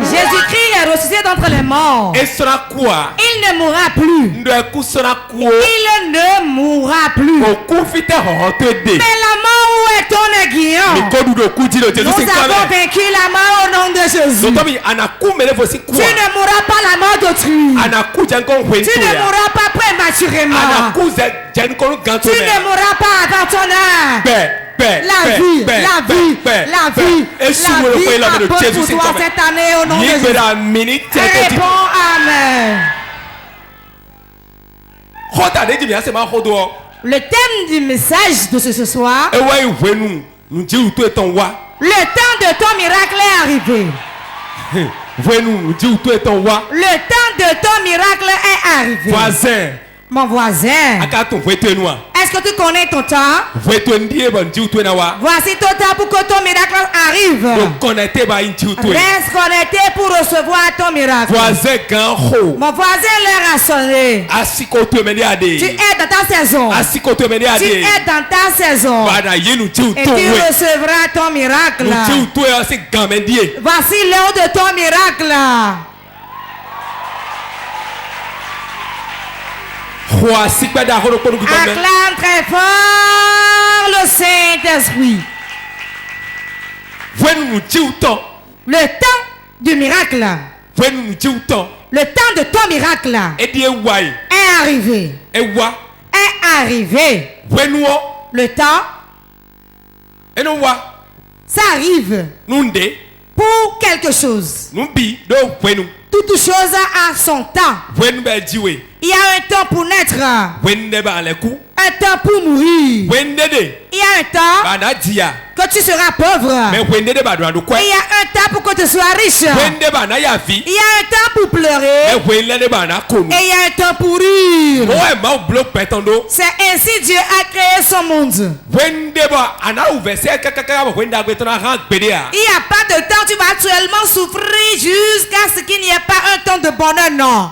Jésus-Christ est ressuscité d'entre les morts. Il ne mourra plus. Il ne mourra plus. Mais la mort, où est ton aiguillon? Nous avons vaincu la mort au nom de Jésus. Tu ne mourras pas la mort d'autrui. Tu ne mourras pas prématurément. Tu ne mourras pas avant ton heure. La vie apporte pour toi cette année au nom de Jésus. Réponds Amen. Le thème du message de ce soir, le temps de ton miracle est arrivé. Le temps de ton miracle est arrivé. Mon voisin, est-ce que tu connais ton temps? Voici ton temps pour que ton miracle arrive. Reste connecté pour recevoir ton miracle. Mon voisin, l'heure a sonné. Tu es dans ta saison. Tu es dans ta saison. Et tu recevras ton miracle. Voici l'heure de ton miracle. Acclame très fort le Saint-Esprit. Le temps du miracle. Le temps de ton miracle est arrivé. Est arrivé. Le temps, ça arrive pour quelque chose. Toute chose a son temps. Il y a un temps pour naître, un temps pour mourir. Il y a un temps que tu seras pauvre. Et il y a un temps pour que tu sois riche. Il y a un temps pour pleurer. Et il y a un temps pour rire. C'est ainsi Dieu a créé son monde. Il n'y a pas de temps, tu vas actuellement souffrir jusqu'à ce qu'il n'y ait pas un temps de bonheur, non.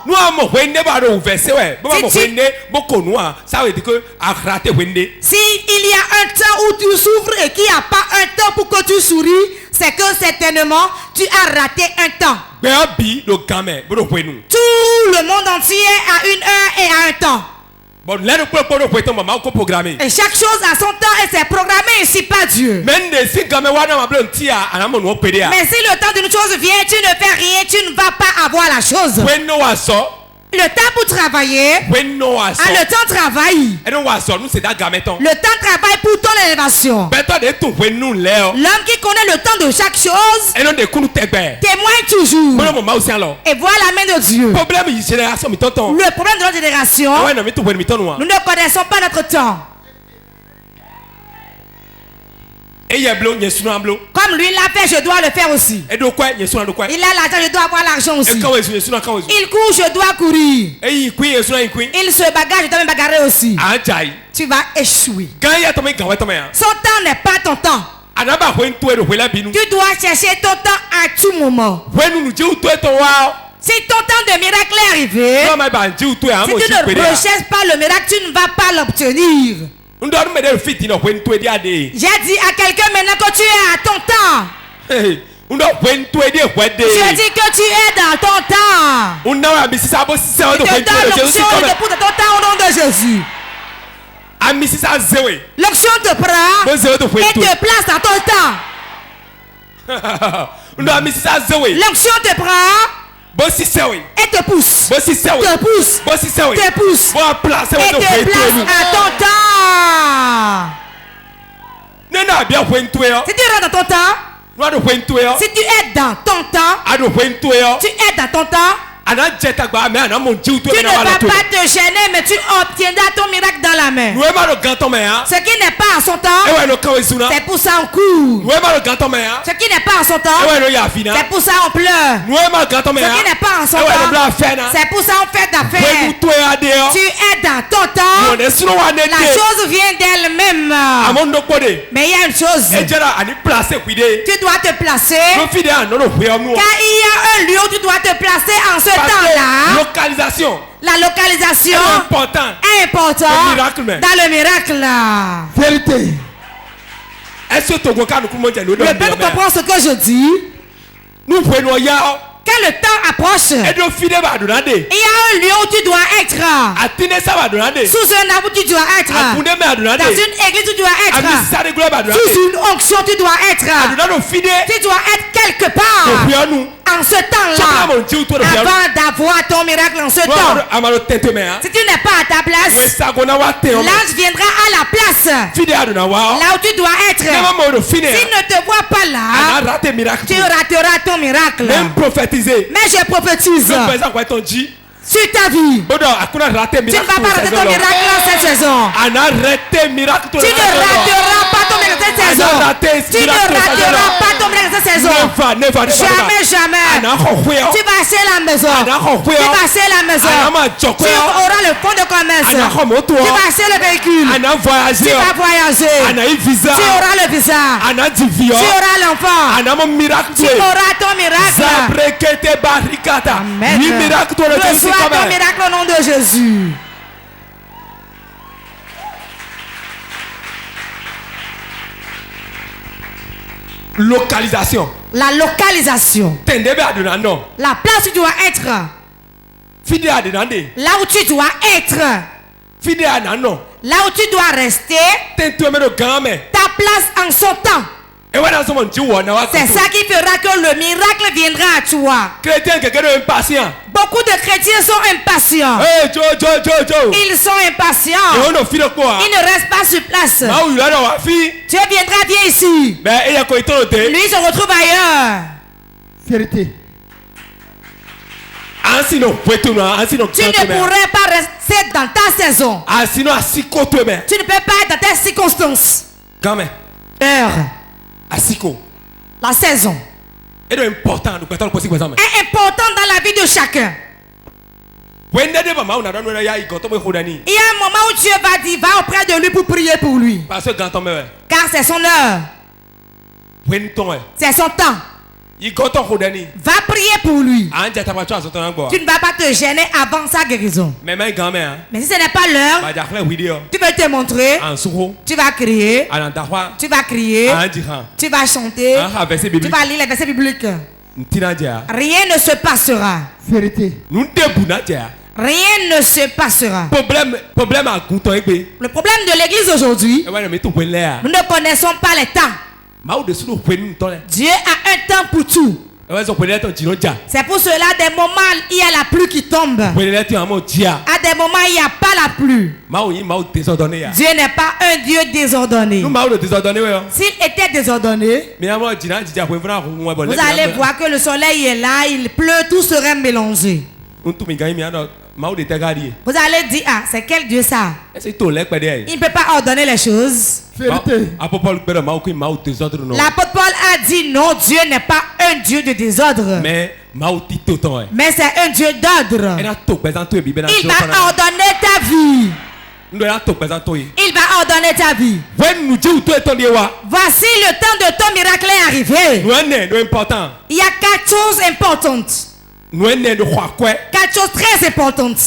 Si il y a un temps où tu souffres et qu'il n'y a pas un temps pour que tu souris, c'est que certainement tu as raté un temps. Tout le monde entier a une heure et a un temps. Et chaque chose a son temps et c'est programmé ici par Dieu. Mais si le temps d'une chose vient, tu ne fais rien, tu ne vas pas avoir la chose. Le temps pour travailler, le temps travaille. Le temps travaille pour ton élévation. L'homme qui connaît le temps de chaque chose témoigne toujours et voit la main de Dieu. Le problème de notre génération, nous ne connaissons pas notre temps. Comme lui l'a fait, je dois le faire aussi. Il a l'argent, je dois avoir l'argent aussi. Il court, je dois courir. Il se bagarre, je dois me bagarrer aussi. Tu vas échouer. Son temps n'est pas ton temps. Tu dois chercher ton temps à tout moment. Si ton temps de miracle est arrivé, si tu ne recherches pas le miracle, tu ne vas pas l'obtenir. J'ai dit à quelqu'un maintenant que tu es à ton temps. J'ai dit que tu es dans ton temps. Je te donne l'onction de ton temps au nom de Jésus. L'onction te prend et te place dans ton temps. L'onction te prend et te pousse. Te pousse. Te pousse. Et te place à ton temps. Si tu rentres dans ton temps, Si tu es dans ton temps, tu es dans ton temps. Tu ne vas pas te gêner, mais tu obtiendras ton miracle dans la main. Ce qui n'est pas en son temps, c'est pour ça on court. Ce qui n'est pas en son temps, c'est pour ça on pleure. Ce qui n'est pas en son temps, c'est pour ça on fait d'affaires. Tu es dans ton temps, la chose vient d'elle-même. Mais il y a une chose, tu dois te placer, car il y a un lieu où tu dois te placer en ce temps-là. La localisation est importante dans le miracle. Vérité. Le peuple comprend ce que je dis. Quand le temps approche, il y a un lieu où tu dois être. Sous un arbre tu dois être. Dans une église tu dois être. Sous une onction tu dois être. Tu dois être quelque part. En ce temps-là, avant d'avoir ton miracle en ce temps, si tu n'es pas à ta place, l'ange viendra à la place là où tu dois être. S'il ne te voit pas là, tu rateras ton miracle. Mais je prophétise sur ta vie, tu ne vas pas rater ton miracle cette saison. Tu ne rateras pas ton miracle cette saison. Tu ne rateras pas ton miracle cette saison. Jamais, jamais. Tu vas acheter la maison. Tu vas acheter la maison. Tu auras le fonds de commerce. Tu vas acheter le véhicule. Tu vas voyager. Tu auras le visa. Tu auras l'enfant. Tu auras ton miracle. Amen. Reçois ton miracle au nom de Jésus. Localisation. La localisation. La place où tu dois être. Là où tu dois être. Là où tu dois rester. Ta place en son temps. C'est ça qui fera que le miracle viendra à toi. Beaucoup de chrétiens sont impatients. Ils sont impatients. Ils ne restent pas sur place. Tu viendras bien ici. Lui se retrouve ailleurs. Vérité. Tu ne pourrais pas rester dans ta saison. Tu ne peux pas être dans tes circonstances. Heure. La saison est importante dans la vie de chacun. Il y a un moment où Dieu va dire, va auprès de lui pour prier pour lui. Car c'est son heure. C'est son temps. Va prier pour lui. Tu ne vas pas te gêner avant sa guérison. Mais si ce n'est pas l'heure, tu peux te montrer. Tu vas crier. Tu vas crier. Tu vas chanter. Tu vas lire les versets bibliques. Rien ne se passera. Vérité. Rien ne se passera. Le problème de l'église aujourd'hui, nous ne connaissons pas les temps. Dieu a un temps pour tout. C'est pour cela, des moments, il y a la pluie qui tombe. À des moments, il n'y a pas la pluie. Dieu n'est pas un Dieu désordonné. S'il était désordonné, vous allez voir que le soleil est là, il pleut, tout serait mélangé. Vous allez dire, ah, c'est quel Dieu ça? Il ne peut pas ordonner les choses. Vérité. L'apôtre Paul a dit non, Dieu n'est pas un Dieu de désordre. Mais c'est un Dieu d'ordre. Il va ordonner ta vie. Il va ordonner ta vie. Voici le temps de ton miracle est arrivé. Il y a 4 choses importantes. 4 choses très importantes.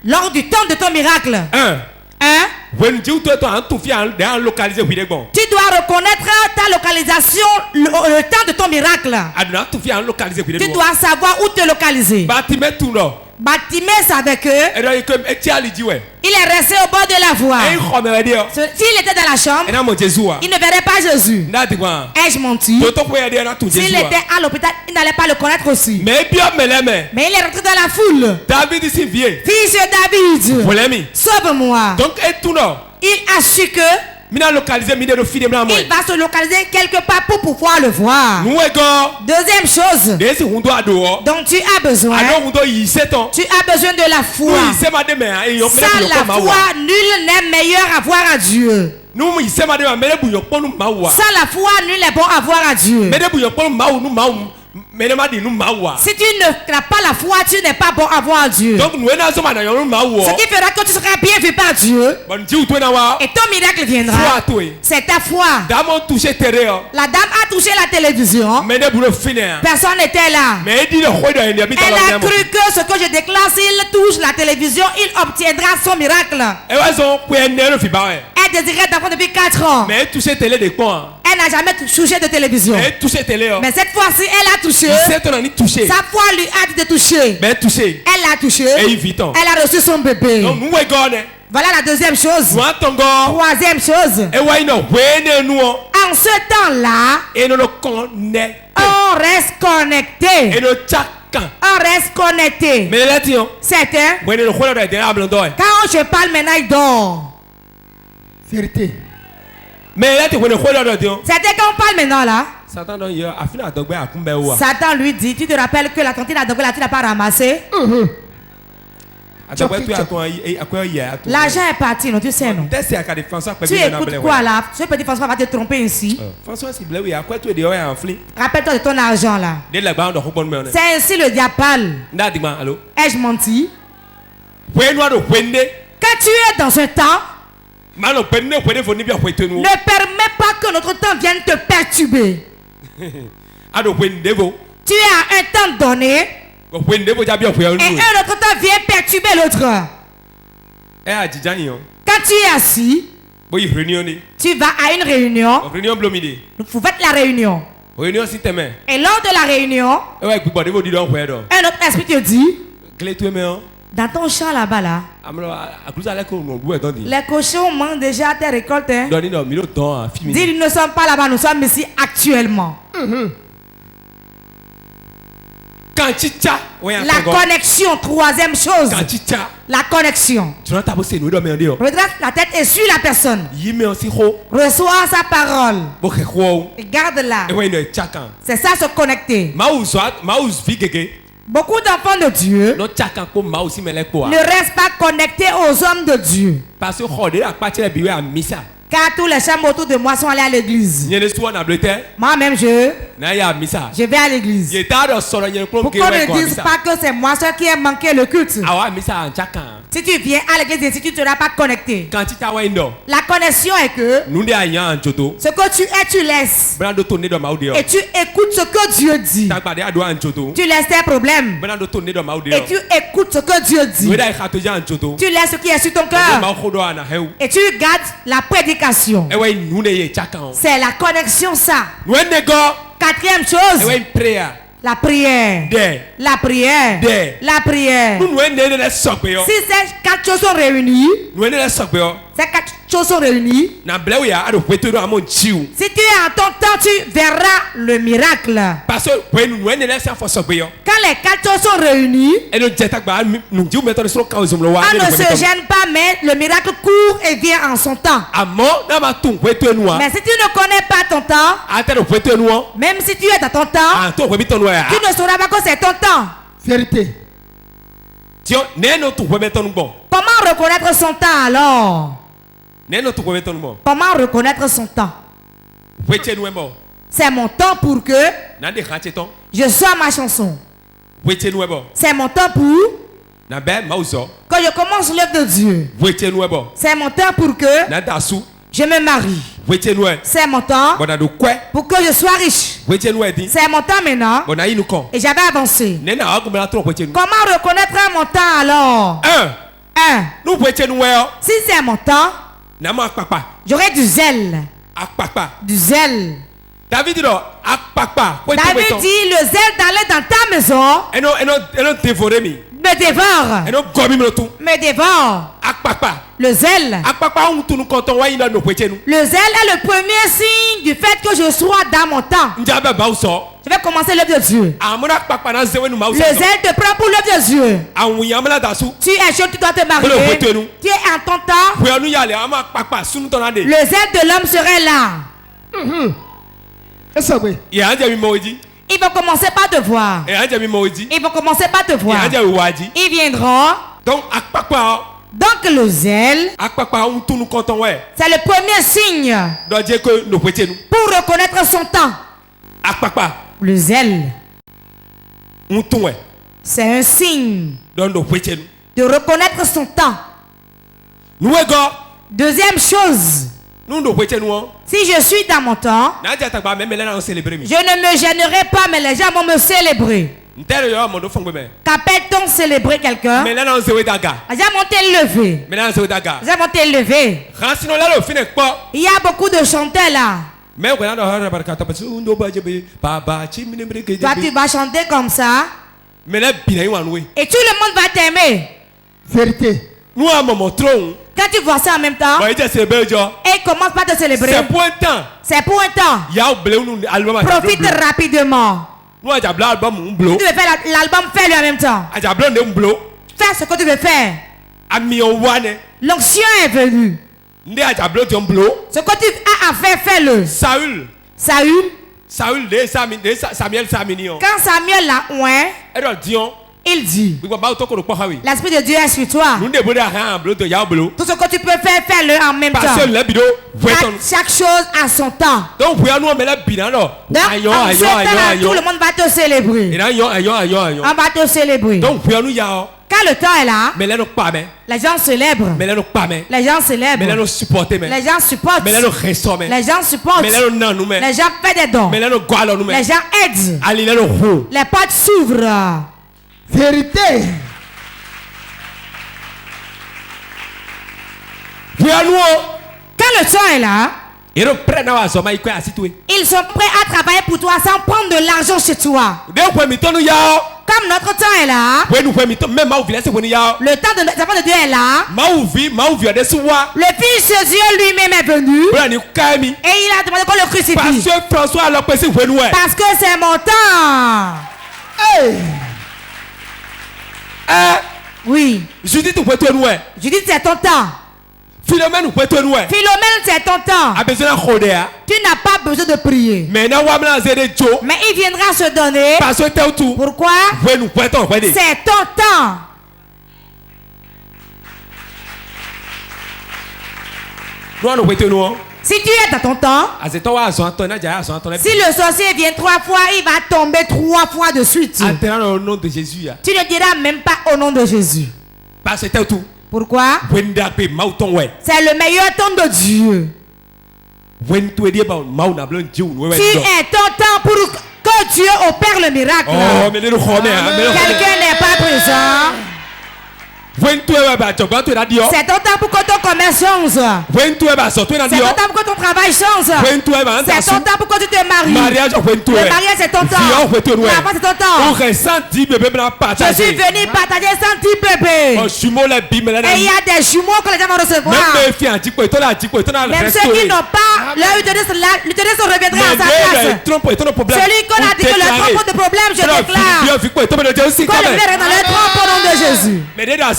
Lors du temps de ton miracle. 1. Tu dois reconnaître ta localisation, le temps de ton miracle. Tu dois savoir où te localiser. Bartimée savait que il est resté au bord de la voie. S'il était dans la chambre, il ne verrait pas Jésus. Ai-je menti? S'il était à l'hôpital, il n'allait pas le connaître aussi. Mais il est rentré dans la foule. Fils de David, sauve-moi. Il a su que il va se localiser quelque part pour pouvoir le voir. Deuxième chose dont tu as besoin, tu as besoin de la foi. Sans la foi, nul n'est meilleur à voir à Dieu. Sans la foi, nul n'est bon à voir à Dieu. Si tu n'as pas la foi, tu n'es pas bon à voir Dieu. Ce qui fera que tu seras bien vu par Dieu. Et ton miracle viendra. C'est ta foi. La dame a touché la télévision. Personne n'était là. Elle a cru que ce que je déclare, s'il touche la télévision, il obtiendra son miracle. Elle désirait d'enfant depuis 4 ans. Elle n'a jamais touché de télévision. Mais cette fois-ci, elle a touché. Sa foi lui a dit de toucher. Elle l'a touché. Elle a reçu son bébé. Voilà la deuxième chose. Troisième chose. En ce temps-là, on reste connecté. On reste connecté. Certains, quand je parle maintenant, il dort. Vérité. C'était quand on parle maintenant là. Satan lui dit, tu te rappelles que la cantine à Dogbe là, tu n'as pas ramassé. L'argent est parti, non, tu sais non. Tu écoutes quoi là? Ce petit François va te tromper ici. Rappelle-toi de ton argent là. C'est ainsi le diable parle. Ai-je menti? Quand tu es dans un temps, ne permets pas que notre temps vienne te perturber. Tu es à un temps donné et un autre temps vient perturber l'autre. Quand tu es assis, tu vas à une réunion. Vous faites la réunion. Et lors de la réunion, un autre esprit te dit, dans ton champ là-bas là, les cochons mangent déjà tes récoltes. Hein? Dis, nous ne sommes pas là-bas, nous sommes ici actuellement. La connexion, troisième chose. La connexion. Redresse la tête et suis la personne. Reçois sa parole. Et garde-la. C'est ça se connecter. Beaucoup d'enfants de Dieu ne restent pas connectés aux hommes de Dieu. Car tous les chambres autour de moi sont allés à l'église. Moi-même, je vais à l'église. Pour qu'on ne dise pas que c'est moi seul qui ai manqué le culte. Si tu viens à l'église et si tu ne seras pas connecté, la connexion est que ce que tu es, tu laisses. Et tu écoutes ce que Dieu dit. Tu laisses tes problèmes. Et tu écoutes ce que Dieu dit. Tu laisses ce qui est sur ton cœur. Et tu gardes la prédication. C'est la connexion ça. Quatrième chose. La prière. La prière. La prière. Si ces 4 choses sont réunies, ces 4 choses sont réunies, si tu es en ton temps, tu verras le miracle. Quand les 4 choses sont réunies, on ne se gêne pas, mais le miracle court et vient en son temps. Mais si tu ne connais pas ton temps, même si tu es dans ton temps, tu ne sauras pas que c'est ton temps. Vérité. Comment reconnaître son temps alors? Comment reconnaître son temps? C'est mon temps pour que je sois ma chanson. C'est mon temps pour que je commence l'œuvre de Dieu. C'est mon temps pour que je me marie. C'est mon temps pour que je sois riche. C'est mon temps maintenant. Et j'avais avancé. Comment reconnaître mon temps alors? Si c'est mon temps, j'aurai du zèle. Du zèle. David dit le zèle d'aller dans ta maison me dévore. Me dévore. Le zèle. Le zèle est le premier signe du fait que je sois dans mon temps. Je vais commencer l'œuvre de Dieu. Le zèle te prend pour l'œuvre de Dieu. Tu es jeune, tu dois te marier. Tu es en ton temps. Le zèle de l'homme serait là. Ils vont commencer par te voir. Ils vont commencer par te voir. Ils viendront. Donc le zèle, c'est le premier signe pour reconnaître son temps. Le zèle, c'est un signe de reconnaître son temps. Deuxième chose, si je suis dans mon temps, je ne me gênerai pas, mais les gens vont me célébrer. Qu'appelle-t-on célébrer quelqu'un? Les gens vont t'élever. Les gens vont t'élever. Il y a beaucoup de chanteurs là. Toi tu vas chanter comme ça. Et tout le monde va t'aimer. Vérité. Quand tu vois ça en même temps, et il commence par te célébrer. C'est pour un temps. Profite rapidement. Tu veux faire l'album, fais-le en même temps. Fais ce que tu veux faire. L'onction est venue. Ce que tu as à faire, fais-le. Saül. Quand Samuel l'a oint, il dit, l'Esprit de Dieu est sur toi. Tout ce que tu peux faire, fais-le en même temps. Chaque chose a son temps. Donc, en ce temps-là, tout le monde va te célébrer. On va te célébrer. Quand le temps est là, les gens célèbrent. Les gens célèbrent. Les gens supportent. Les gens supportent. Les gens font des dons. Les gens aident. Les portes s'ouvrent. Vérité. Quand le temps est là, ils sont prêts à travailler pour toi sans prendre de l'argent chez toi. Comme notre temps est là, le temps de Dieu est là, le Fils de Dieu lui-même est venu et il a demandé qu'on le crucifie. Parce que c'est mon temps. Hey. Oui. Judith, c'est ton temps. Philomène, c'est ton temps. Tu n'as pas besoin de prier. Mais il viendra se donner. Pourquoi? C'est ton temps. Si tu es dans ton temps, si le sorcier vient 3 fois, il va tomber 3 fois de suite. Tu ne diras même pas au nom de Jésus. Pourquoi? C'est le meilleur temps de Dieu. Tu es ton temps pour que Dieu opère le miracle. Quelqu'un n'est pas présent. C'est ton temps pour que ton commerce change. C'est ton temps pour que ton travail change. C'est ton temps pour que tu te maries. Le mariage c'est ton temps. L'enfant c'est ton temps. Je suis venu partager 110 bébés. Et il y a des jumeaux que les gens vont recevoir. Même ceux qui n'ont pas leur l'utéris reviendra à sa place. Celui qu'on a dit que le trompe de problème, je déclare qu'on le verra dans le trompe au nom de Jésus.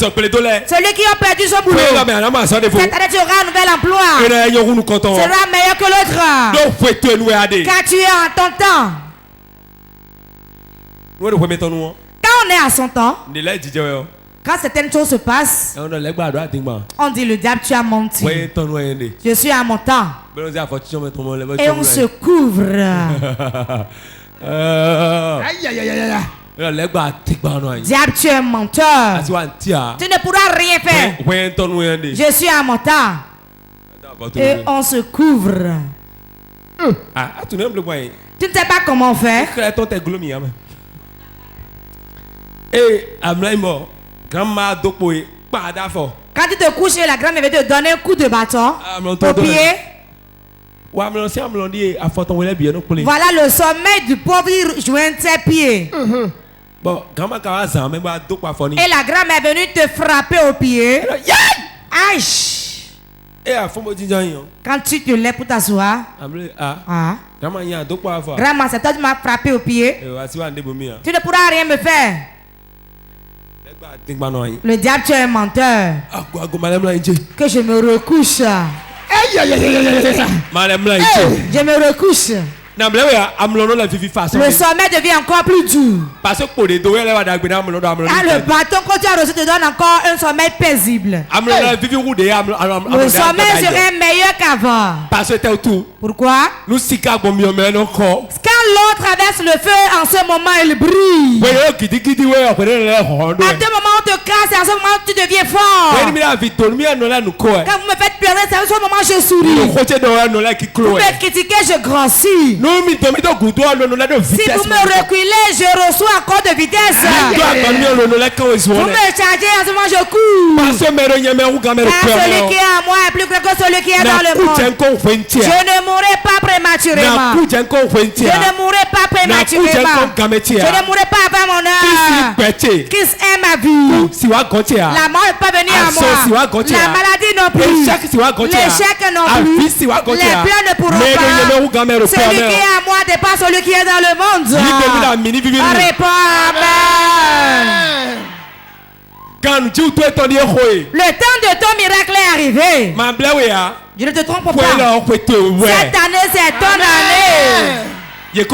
Celui qui a perdu son boulot, cette année tu auras un nouvel emploi. Sera meilleur que l'autre. Car tu es en ton temps. Quand on est à son temps, quand certaines choses se passent, on dit le diable tu as menti. Je suis à mon temps. Et on se couvre. Aïe aïe aïe aïe. Diable, tu es menteur. Tu ne pourras rien faire. Je suis à mon temps. Et on se couvre. Tu ne sais pas comment faire. Quand tu te couches et la grand-mère va te donner un coup de bâton au pied. Voilà le sommet du pauvre, il joint ses pieds. Et la grand-mère est venue te frapper au pied. Aïe! Quand tu te lèves pour t'asseoir, grand-mère, c'est toi qui m'as frappé au pied. Tu ne pourras rien me faire. Le diable, tu es un menteur. Que je me recouche. Je me recouche. Le sommet devient encore plus dur. Ah, le bâton que tu as reçu te donne encore un sommeil paisible. Le sommeil serait meilleur qu'avant. Pourquoi? Quand l'eau traverse le feu, en ce moment il brille. À ce moment on te casse, à ce moment tu deviens fort. Quand vous me faites pleurer, c'est à ce moment je souris. Vous me critiquez, je grossis. Si vous me reculez, je reçois encore de vitesse. Vous me chargez, à ce moment je cours. Car celui qui est en moi est plus grand que celui qui est dans le monde. Je ne mourrai pas prématurément. Je ne mourrai pas prématurément. Je ne mourrai pas avant mon heure. Christ est ma vie. La mort n'est pas venue à moi. La maladie non plus. L'échec non plus. Les plans ne pourront pas. Celui qui est à moi dépasse celui qui est dans le monde. Réponds amen. Le temps de ton miracle est arrivé. Je ne te trompe pas. Cette année, c'est ton année. Ils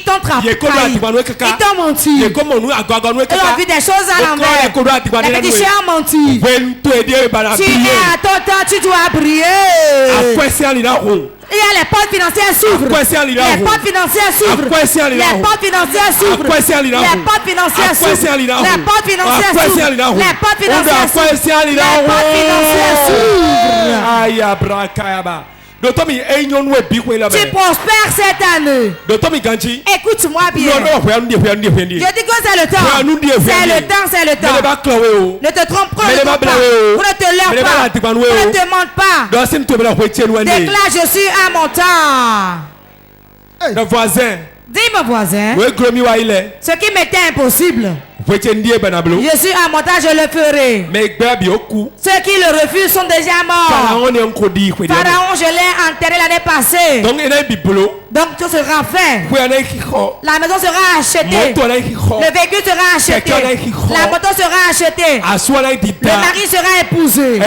t'ont trahi. Ils t'ont menti. Ils ont vu des choses à l'envers. Les féticheurs ont menti. Tu es à ton temps, tu dois briller. Il y a les portes financières s'ouvrent. Les portes financières s'ouvrent. Les portes financières s'ouvrent. Les portes financières s'ouvrent. Les portes financières s'ouvrent. Les portes financières s'ouvrent. Les portes financières s'ouvrent. Tu prospères cette année. Écoute-moi bien. Je dis que c'est le temps. C'est le temps, c'est le temps. Ne te trompe pas. Ne te leurre pas. Ne te mente pas. Déclare, je suis à mon temps. Le voisin. Dis mon voisin. Ce qui m'était impossible. Je suis à mon temps, je le ferai. Ceux qui le refusent sont déjà morts. Pharaon, je l'ai enterré l'année passée. Donc tout sera fait. La maison sera achetée. Le véhicule sera acheté. La moto sera achetée. Le mari sera épousé.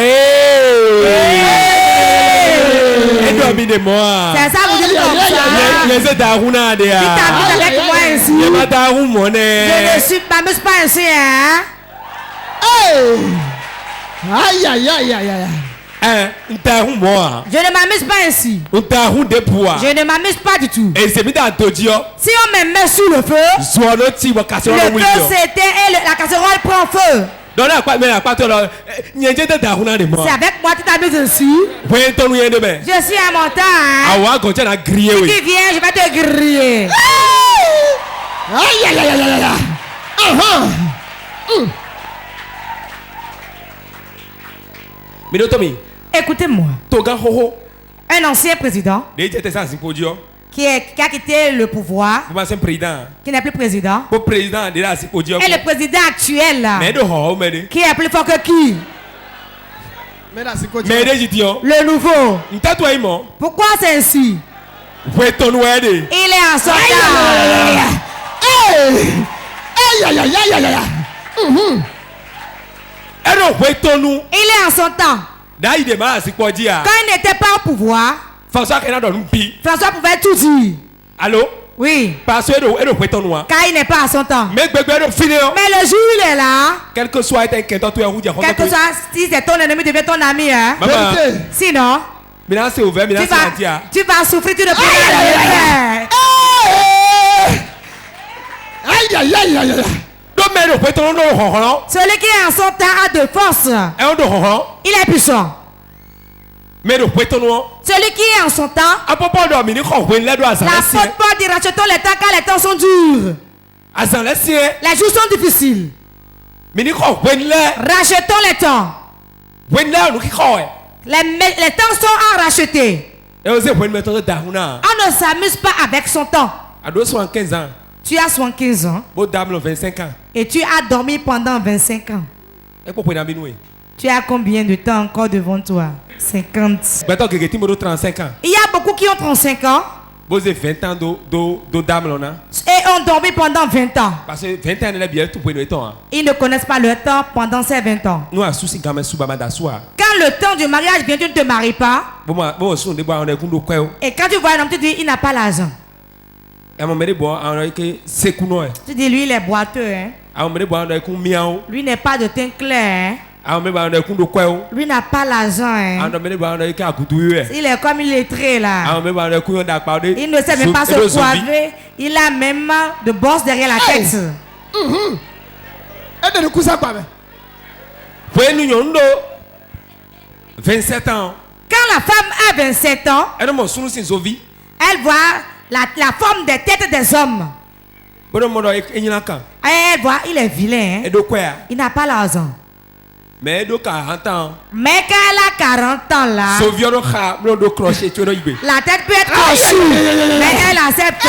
C'est ça, vous dites comme ça. Tu t'amuses avec moi ainsi. Je ne m'amuse pas ainsi, hein. Aïe, aïe, aïe, aïe, aïe. Je ne m'amuse pas ainsi. Je ne m'amuse pas du tout. Si on me met sous le feu, le feu s'éteint et la casserole prend feu. C'est avec moi tu t'amuses ainsi. Je suis à mon temps, hein. Si tu viens, je vais te griller. Aïe, aïe, aïe, aïe, aïe. Écoutez-moi. Un ancien président qui a quitté le pouvoir, qui n'est plus président, et le président actuel là, qui est plus fort que qui? Le nouveau. Pourquoi c'est ainsi? Il est en son temps. Il est en son temps. Quand il n'était pas au pouvoir, François pouvait tout dire. Allô? Oui. Parce que car il n'est pas à son temps. Mais le jour il est là. Quel que soit si c'est ton ennemi, devient ton ami. Hein? Sinon, tu vas souffrir, tu ne peux pas le faire. Aïe, aïe, aïe, aïe. Celui qui est en son temps a de force. Il est puissant. Celui qui est en son temps, la faute pas dire rachetons les temps car les temps sont durs. Les jours sont difficiles. Rachetons les temps. Les temps sont à racheter. On ne s'amuse pas avec son temps. Tu as 75 ans. Beau dame, 25 ans. Et tu as dormi pendant 25 ans. Et pour prendre un Tu as combien de temps encore devant toi? 50. Maintenant que tu as 35 ans. Il y a beaucoup qui ont 35 ans. Vous avez 20 ans de dame là. Et ont dormi pendant 20 ans. Parce que 20 ans, est bien tout pour le temps. Ils ne connaissent pas le temps pendant ces 20 ans. Nous avons souci quand même sous Bamada soir. Quand le temps du mariage vient, tu ne te maries pas. Et quand tu vois un homme, tu dis il n'a pas l'argent. Tu dis lui il est boiteux. Hein? Lui n'est pas de teint clair. Hein? Lui n'a pas l'argent. Hein? Il est comme illettré là. Il ne sait même pas se coiffer. Il a même de bosse derrière la tête. Et de coup ça quoi? 27 ans. Quand la femme a 27 ans, elle voit la forme des têtes des hommes. Elle voit, il est vilain. Hein? Il n'a pas l'argent. Mais elle a 40 ans. Mais quand elle a 40 ans là, la tête peut être crochue, mais elle accepte.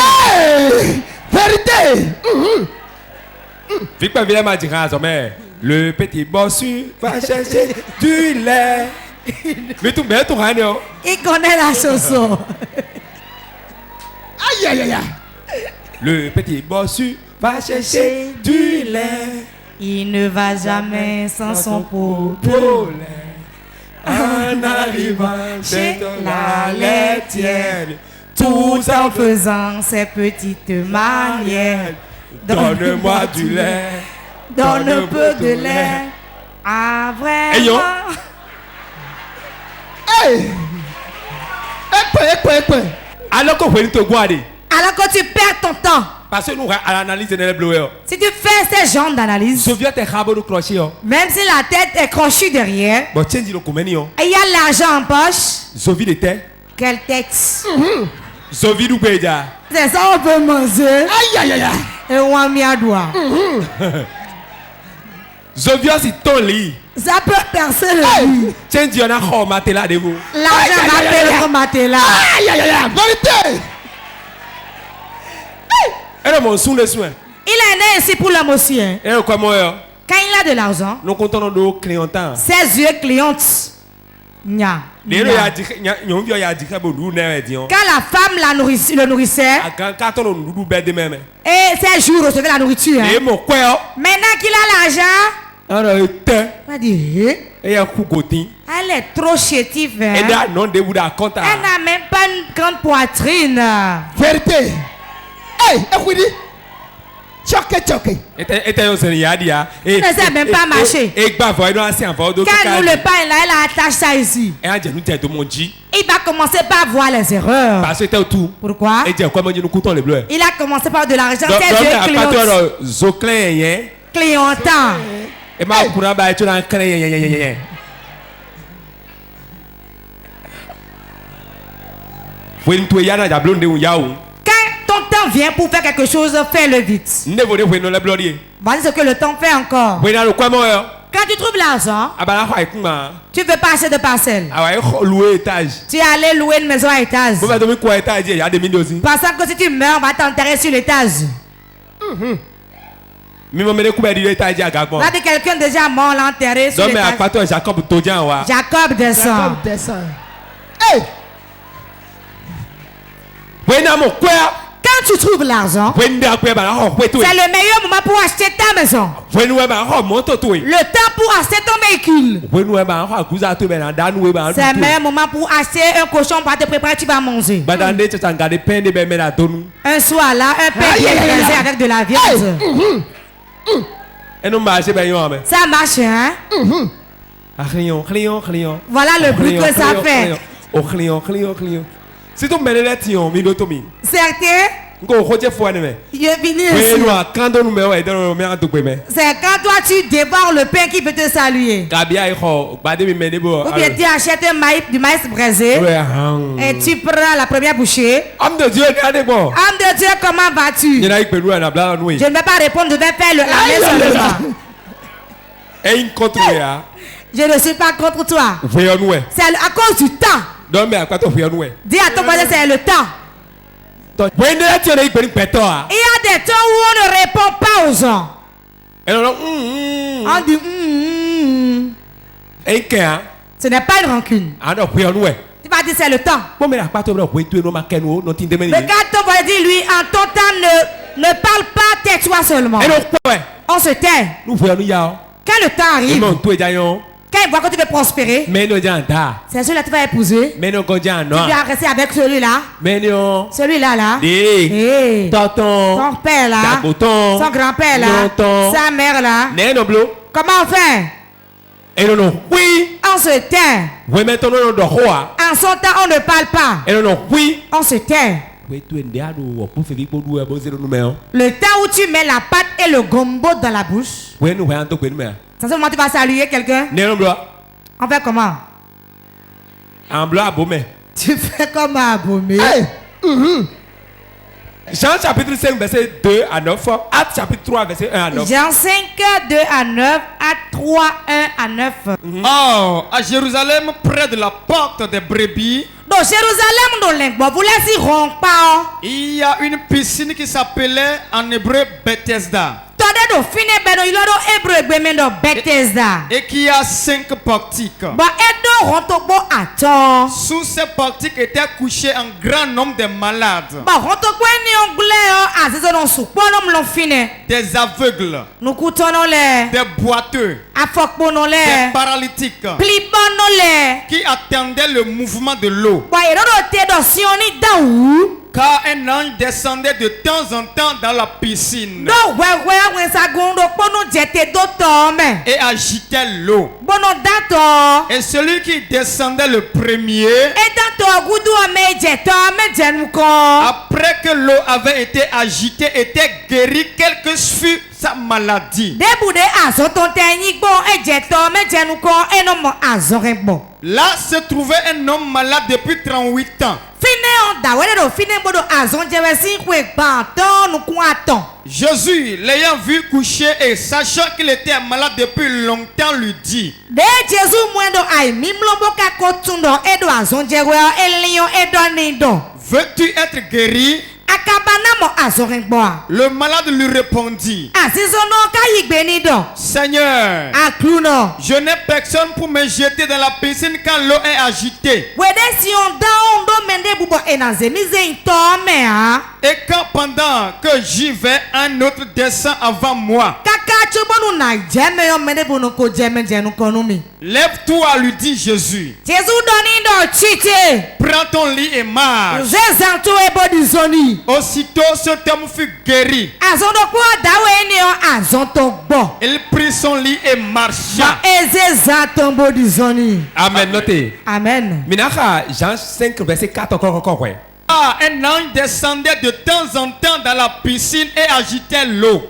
Vérité. Le petit bossu va chercher du lait. Mais tout bien, tout rien. Il connaît la chanson. Aïe aïe aïe. Le petit bossu va chercher du lait. Il ne va jamais sans son pot de lait. En arrivant chez la laitière, tout en faisant ses petites manières. Donne-moi du lait. Donne un peu de lait. Ah vraiment. Hey! Alors que tu perds ton temps. Parce que nous analysons les bleus. Si tu fais ces genres d'analyse, même si la tête est crochue derrière, et il y a l'argent en poche, quelle tête? C'est ça on peut manger. Aïe aïe aïe. Et on met à doigt. Ça peut percer le lit. L'argent va payer le matelas. Aïe aïe aïe. Vérité. Il est né ici pour l'homme aussi. Hein. Quand il a de l'argent, ses yeux clignotent. Quand la femme le nourrissait, et ses jours recevaient la nourriture. Hein. Maintenant qu'il a l'argent, elle est trop chétive. Hein. Elle n'a même pas une grande poitrine. Vérité. Hey, écoutez. Choqué. Il ne sait même pas marcher. Quand nous le pain là, elle attache ça ici. Il va commencer par voir les erreurs. Pourquoi? Il a commencé par de l'argent. Ses yeux clignotant. Quand ton temps vient pour faire quelque chose, fais-le vite. Voici ce que le temps fait encore. Quand tu trouves l'argent, tu veux pas acheter de parcelle. Tu es allé louer une maison à étage. Parce que si tu meurs, on va t'enterrer sur l'étage. Là, quelqu'un déjà mort l'a enterré sur l'étage. Jacob descend. Hey! Quand tu trouves l'argent, c'est le meilleur moment pour acheter ta maison. Le temps pour acheter ton véhicule. C'est le meilleur moment pour acheter un cochon pour te préparer, tu vas manger. Un soir là, un pain qui est braisé avec de la viande. Ça marche, hein? Voilà le bruit que ça fait. Si tu me mets certains, je finis ici. C'est quand toi tu dévores le pain qui peut te saluer. Ou bien tu achètes du maïs braisé et tu prends la première bouchée. Homme de Dieu, comment vas-tu? Je ne vais pas répondre, je vais faire la main seulement. Je ne suis pas contre toi. C'est à cause du temps. Dis à ton voisin, c'est le temps. Il y a des temps où on ne répond pas aux gens. Et on dit ce n'est pas une rancune. Tu vas dire c'est le temps. Regarde ton voisin, dis-lui en ton temps ne parle pas, tais-toi seulement. On se tait. Quand le temps arrive, quand il voit que tu veux prospérer, c'est celui-là que tu vas épouser. Tu vas rester avec celui-là. Celui-là là. Ton père là. Son grand-père là. Sa mère là. Comment on fait? On se tait. En son temps, on ne parle pas. On se tait. Le temps où tu mets la pâte et le gombo dans la bouche, c'est ce moment où tu vas saluer quelqu'un. On fait comment? Tu fais comme un Abomé. Jean chapitre 5 verset 2 à 9. Actes chapitre 3 verset 1 à 9. Jean 5 2 à 9. Actes 3 1 à 9. Or, à Jérusalem, près de la porte des brebis, dans Jérusalem, il y a une piscine qui s'appelait en hébreu Bethesda. Et qui a 5 portiques. Sous ces portiques étaient couchés un grand nombre de malades, des aveugles, des boiteux, des paralytiques, qui attendaient le mouvement de l'eau. Car un ange descendait de temps en temps dans la piscine et agitait l'eau. Et celui qui descendait le premier, après que l'eau avait été agitée, était guéri, quelle que fût sa maladie. Là se trouvait un homme malade depuis 38 ans. Jésus, l'ayant vu coucher et sachant qu'il était malade depuis longtemps, lui dit: veux-tu être guéri? Le malade lui répondit: Seigneur, je n'ai personne pour me jeter dans la piscine quand l'eau est agitée. Et quand pendant que j'y vais, un autre descend avant moi. Lève-toi, lui dit Jésus. Prends ton lit et marche. Aussitôt cet homme fut guéri. Il prit son lit et marcha. Amen. Notez. Amen. Jean 5 verset 4 encore. Un ange descendait de temps en temps dans la piscine et agitait l'eau.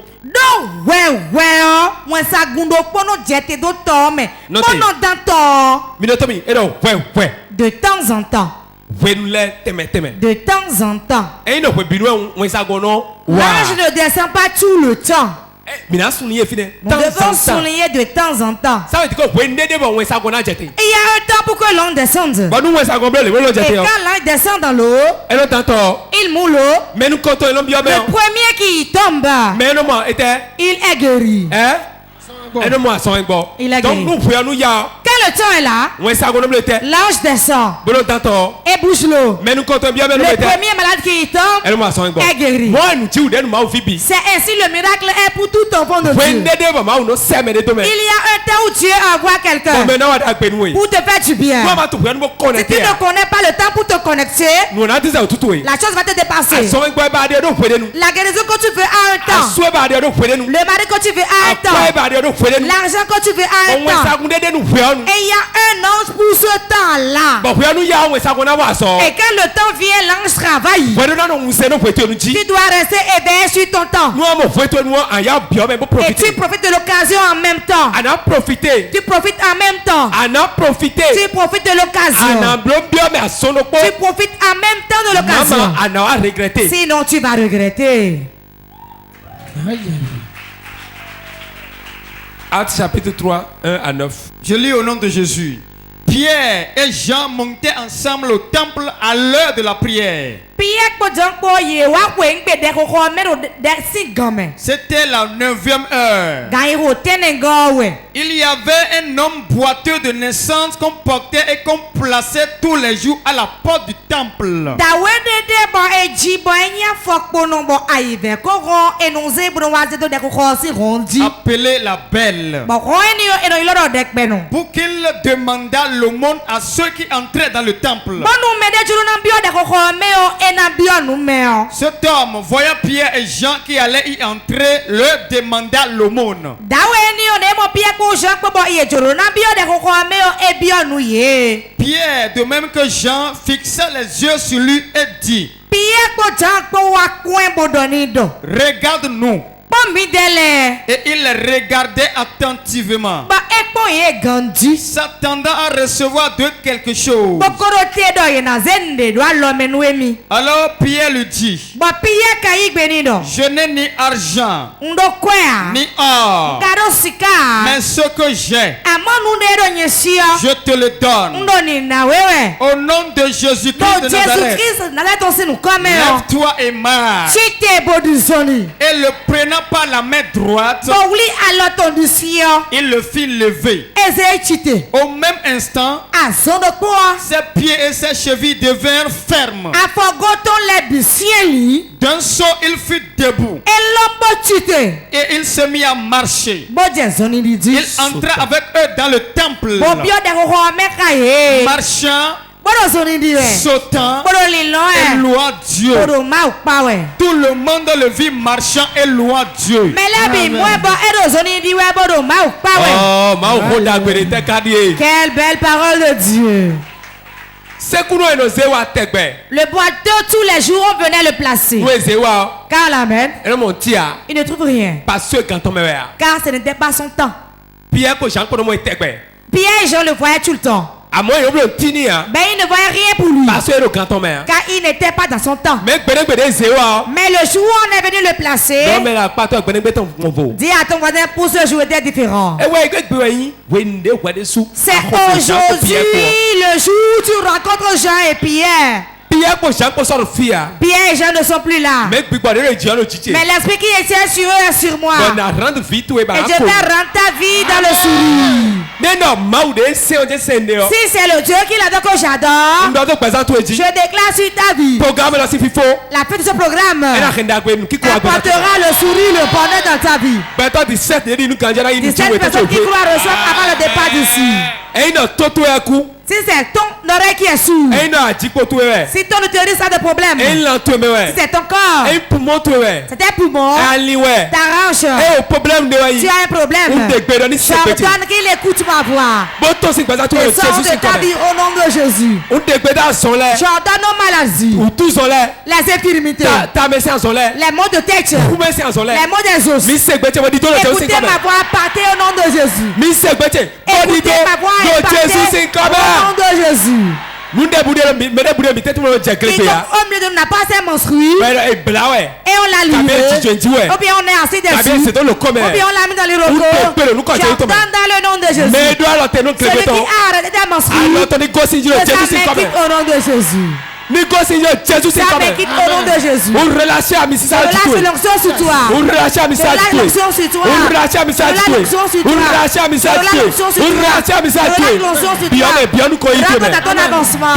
De temps en temps. De temps en temps. L'ange ne descend pas tout le temps. Nous devons souligner de temps en temps. Il y a un temps pour que l'on descende. Et quand l'ange descend dans l'eau, il moule l'eau. Le premier qui tombe, il est guéri. Il est guéri. Quand le temps est là, l'ange descend et bouge l'eau. Le premier malade qui tombe est guéri. C'est ainsi le miracle est pour tout enfant de Dieu. Il y a un temps où Dieu envoie quelqu'un pour te faire du bien. Si tu ne connais pas le temps pour te connecter, la chose va te dépasser. La guérison que tu veux à un temps, le mari que tu veux à un temps, l'argent que tu veux à un temps. Et il y a un ange pour ce temps-là. Et quand le temps vient, l'ange travaille. Tu dois rester éveillé sur ton temps. Et tu profites de l'occasion en même temps. Tu profites en même temps. Tu profites de l'occasion. Tu profites en même temps de l'occasion. Sinon tu vas regretter. Actes chapitre 3, 1 à 9. Je lis au nom de Jésus. Pierre et Jean montaient ensemble au temple à l'heure de la prière. C'était la 9e heure. Il y avait un homme boiteux de naissance qu'on portait et qu'on plaçait tous les jours à la porte du temple. Appelé la belle. Pour qu'il demandât l'aumône à ceux qui entraient dans le temple. Cet homme, voyant Pierre et Jean qui allaient y entrer, leur demanda l'aumône. Pierre, de même que Jean, fixa les yeux sur lui et dit: regarde-nous. Et il regardait attentivement, s'attendant à recevoir de quelque chose. Alors Pierre lui dit: je n'ai ni argent ni or, mais ce que j'ai, je te le donne. Au nom de Jésus-Christ de Nazareth, lève-toi et marche. Et le prenant par la main droite, il le fit lever. Au même instant, ses pieds et ses chevilles devinrent fermes. D'un saut, il fut debout. Et il se mit à marcher. Il entra avec eux dans le temple, marchant, sautant et louant Dieu. Tout le monde le vit marchant et louant Dieu. Quelle belle parole de Dieu. Le boiteux, tous les jours, on venait le placer. Car l'amen, il ne trouve rien. Car ce n'était pas son temps. Pierre et Jean le voyaient tout le temps. Ben, il ne voyait rien pour lui. Car il n'était pas dans son temps. Mais le jour où on est venu le placer, dis à ton voisin, pour ce jour était différent. C'est aujourd'hui le jour où tu rencontres Jean et Pierre. Pierre et Jean ne sont plus là. Mais l'esprit qui était sur eux est sur moi. Et je vais rendre ta vie dans le sourire. Si c'est le Dieu qui l'adore que j'adore, je déclare sur ta vie. La fin de ce programme apportera le sourire, le bonheur dans ta vie. 17 personnes qui croient reçoivent avant le départ d'ici. Si c'est ton oreille qui est sourde, si ton utérus a des problèmes, si c'est ton corps, c'est tes poumons, ta hanche, tu as un problème, j'ordonne qu'il écoute ma voix et sort de ta vie au nom de Jésus. J'ordonne nos maladies, les infirmités, les maux de tête, les maux des os. Écoutez ma voix, partez au nom de Jésus. Écoutez ma voix et partez au nom de Jésus. Qui donc au milieu n'a pas ses menstrues et on l'a livré, ou bien on est assis dessus, ou bien on l'a mis dans les recos. J'ordonne dans le nom de Jésus. Celui qui a arrêté des menstrues, que ça m'équipe au nom de Jésus. Ça m'équipe au nom de Jésus. Relâche l'onction sur toi. Relâche l'onction sur toi. Relâche l'onction sur toi. Relâche l'onction sur toi. Relâche ton avancement.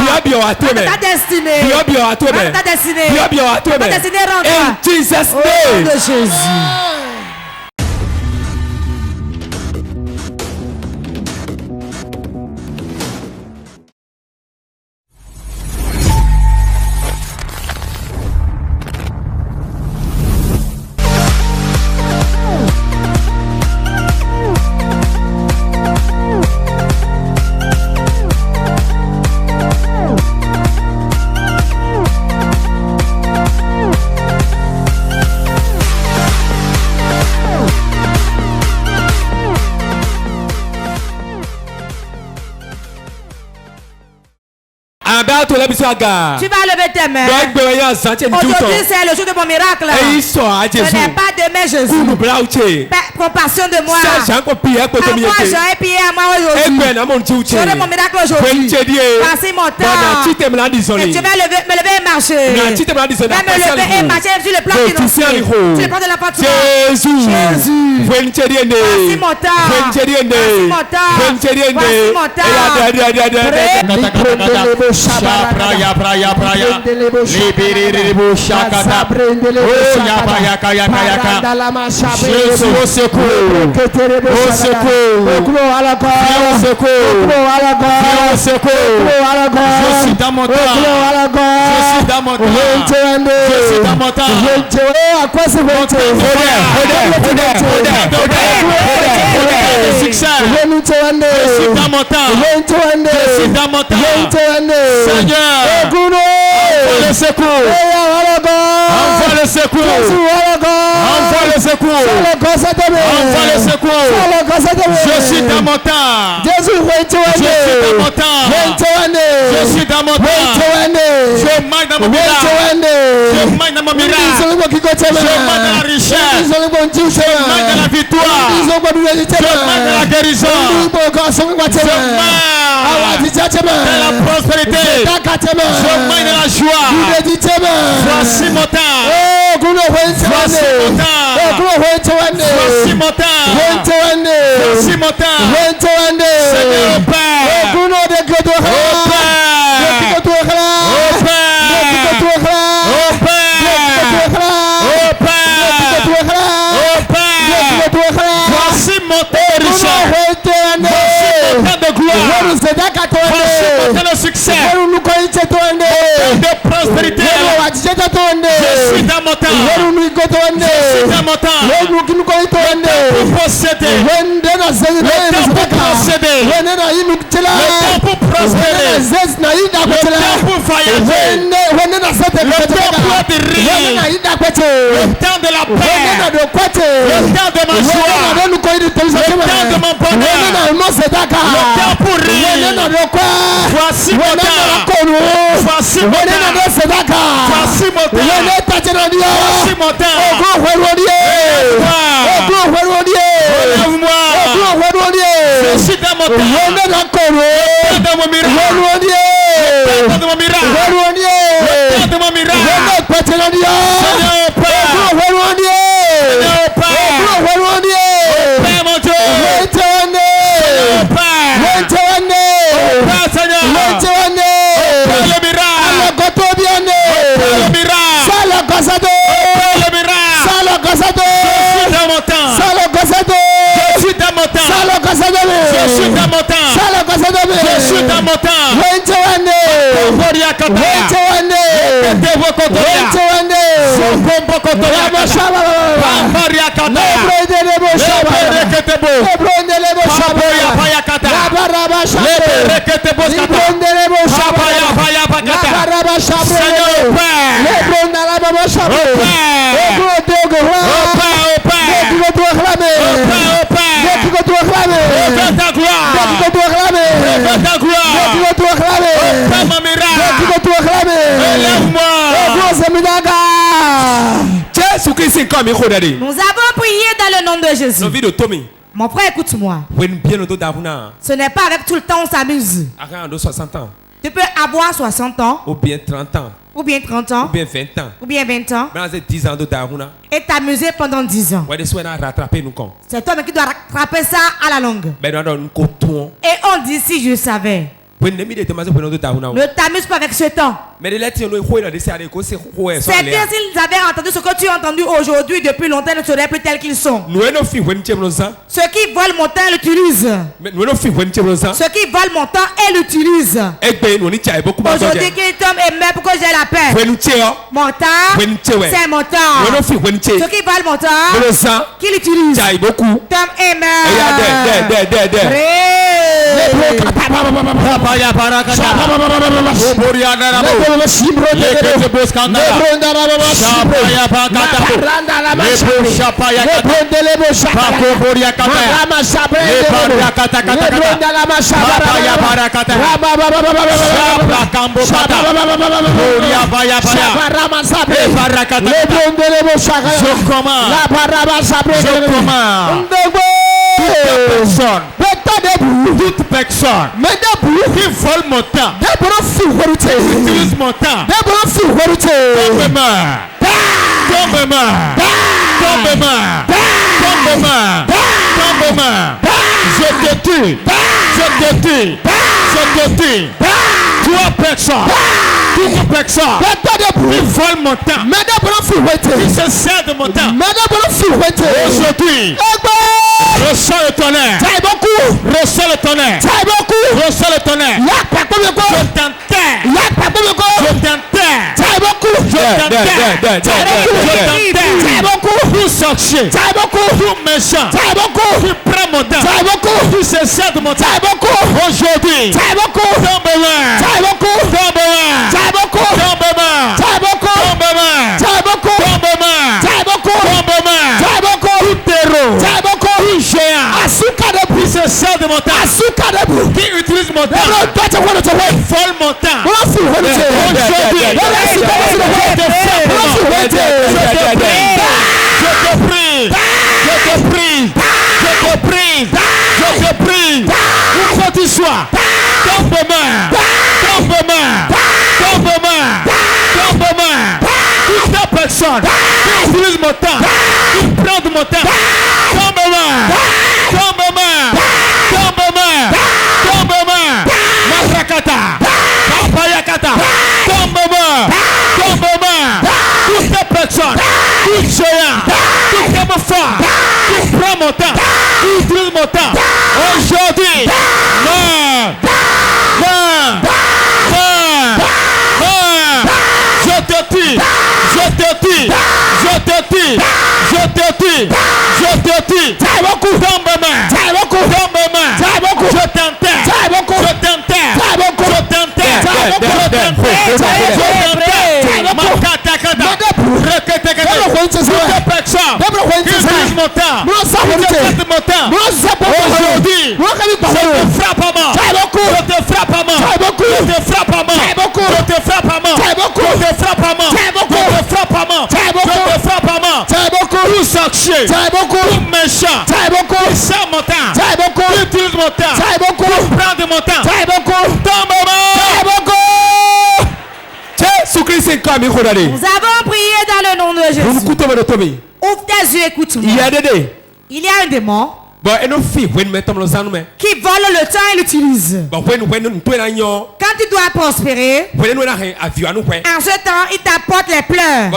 Ta destinée. Ta destinée rentre. Au nom de Jésus. Tu vas lever tes mains. Aujourd'hui, c'est le jour de mon miracle. Ce n'est pas demain, Jésus. Compassion de moi. À moi, j'aurais prié à moi aujourd'hui. J'aurai mon miracle aujourd'hui. Passer mon temps. Et tu vas me lever et marcher. Me lever et marcher sur le plan financier. Sur le plan de l'appartement. Jésus. Passer mon temps. Passer mon temps. Passer mon temps. Au secours, au secours, au secours, je suis dans mon temps, je suis dans mon temps, je suis dans mon temps, succès, je suis dans mon temps, je suis dans mon temps, Seigneur, envoie le secours, envoie le secours, envoie le secours, envoie le secours, je suis dans mon temps, je suis dans mon temps, je suis dans mon temps, je marche dans mon miracle, je marche dans mon miracle, je marche dans la richesse, je marche dans la victoire, je marche dans la guérison, je marche dans la prospérité, je marche dans la joie. Voici mon temps, voici mon temps, voici mon temps, voici mon temps, Seigneur au Père, au Père, voici mon temps de richesse, voici mon temps de gloire, voici mon temps de succès, mon temps de prospérité, je suis dans mon temps, je suis dans mon temps, le temps pour posséder, le temps pour posséder, le temps pour prospérer, le temps pour voyager, le temps pour adhérer, le temps de la paix, le temps de ma joie, le temps de mon bonheur, le temps pour rire. Voici mon temps, voici mon temps, voici mon temps, voici mon temps. Relève-moi, je suis dans mon temps, le temps de mon miracle, le temps de mon miracle, le temps de mon miracle. Seigneur Père, Seigneur Père, mon Dieu, Seigneur Père, Seigneur, le miracle, le miracle, dans mon temps, je suis dans mon temps, je suis dans mon temps, je suis dans mon temps. Nous avons prié dans le nom de Jésus. Mon frère, écoute-moi. Ce n'est pas avec tout le temps on s'amuse. Tu peux avoir 60 ans. Ou bien 30 ans. Ou bien 30 ans. Ou bien 20 ans. Ou bien 20 ans. Et t'amuser pendant 10 ans. C'est toi qui dois rattraper ça à la longue. Et on dit si je savais. Ne t'amuse pas avec ce temps. C'est-à-dire s'ils avaient entendu ce que tu as entendu aujourd'hui depuis longtemps, ils ne seraient plus tels qu'ils sont. Ceux qui volent mon temps l'utilisent. Ceux qui volent mon temps et l'utilisent. Aujourd'hui, qu'il tombe et meurt pour que j'ai la paix. Mon temps, c'est mon temps. Ceux qui volent mon temps, qui l'utilisent, tombe et meurt. toute personne qui vole mon temps, utilise mon temps, je te tue. Toi personne, toute personne qui vole mon temps, qui se sert de mon temps, aujourd'hui, reçois le tonnerre, reçois le tonnerre, reçois le tonnerre, tout sorcier, tout méchant, qui prend mon temps, qui se sert de mon temps, aujourd'hui, qui se sert de mon temps, qui utilise mon temps, vole mon temps, aujourd'hui, je te prie, où que tu sois, tombe-moi, toute ta personne qui utilise mon temps, qui prend de mon temps, tombe-moi, Matrakata, Papayakata, tombe-moi, toute ta personne, tout géant, tout camouflage, qui prend mon temps, qui utilise mon temps, aujourd'hui, meurs, je te tue, tombe-moi, je t'enterre, aujourd'hui, je te frappe à mort, tout sorcier, tout méchant, qui sert mon temps, qui utilise mon temps, qui prend de mon temps, Nous avons prié dans le nom de Jésus. Ouvre tes yeux, écoute-moi. Il y a un démon qui vole le temps et l'utilise. Quand tu dois prospérer, en ce temps, il t'apporte les pleurs.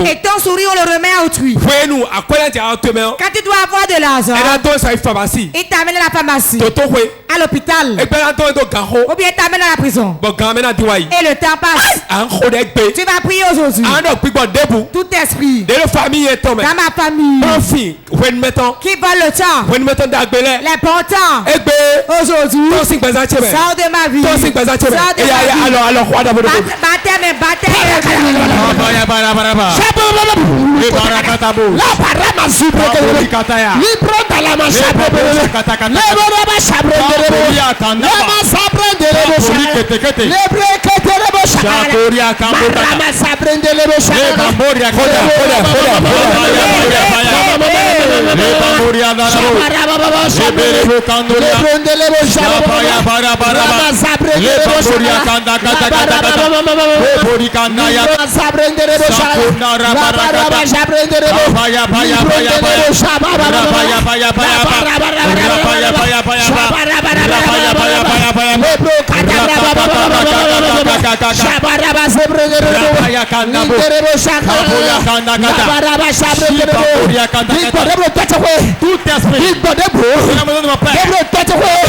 Et ton sourire, on le remet à autrui. Quand tu dois avoir de l'argent, il t'amène à la pharmacie, à l'hôpital, ou bien il t'amène à la prison. Et le temps passe. Tu vas prier aujourd'hui. Tout esprit dans ma famille qui vole le temps, l'important aujourd'hui, sors de ma vie, tout esprit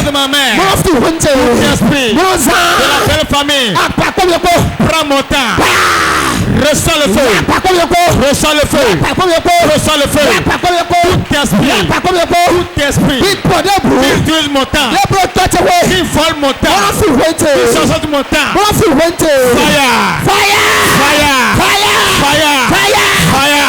de ma mère, tout esprit de la belle famille, prends mon temps, Ressens le feu. Ressens le feu. Ressens le feu. Tout esprit. Tout esprit. Qui utilise mon temps. Qui vole mon temps. Qui s'assoit mon temps. Fire. Fire. Fire. Fire.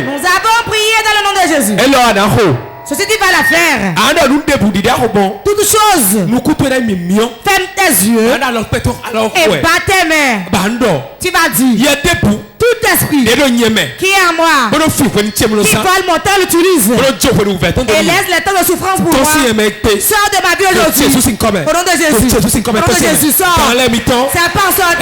Nous avons prié dans le nom de Jésus. Ceci tu vas la faire. Toute chose. Ferme tes yeux. Et bat tes mains. Tu vas dire. Tout esprit qui est en moi, qui vole mon temps, l'utilise et laisse les temps de souffrance pour moi. Sors de ma vie aujourd'hui. Au nom de Jésus. Au nom de Jésus, sors. C'est pas en sortir.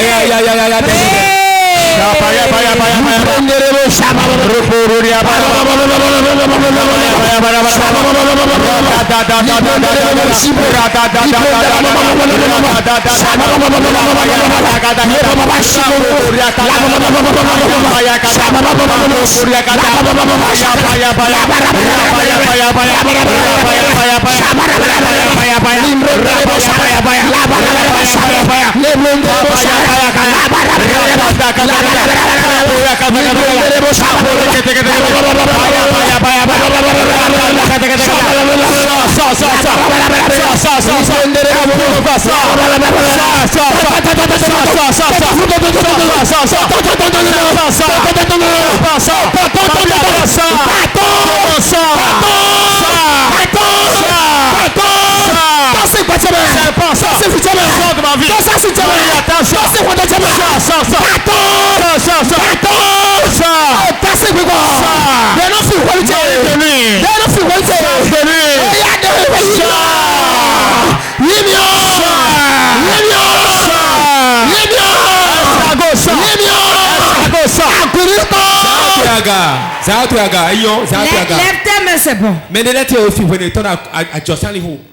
Lève tes mains, c'est bon.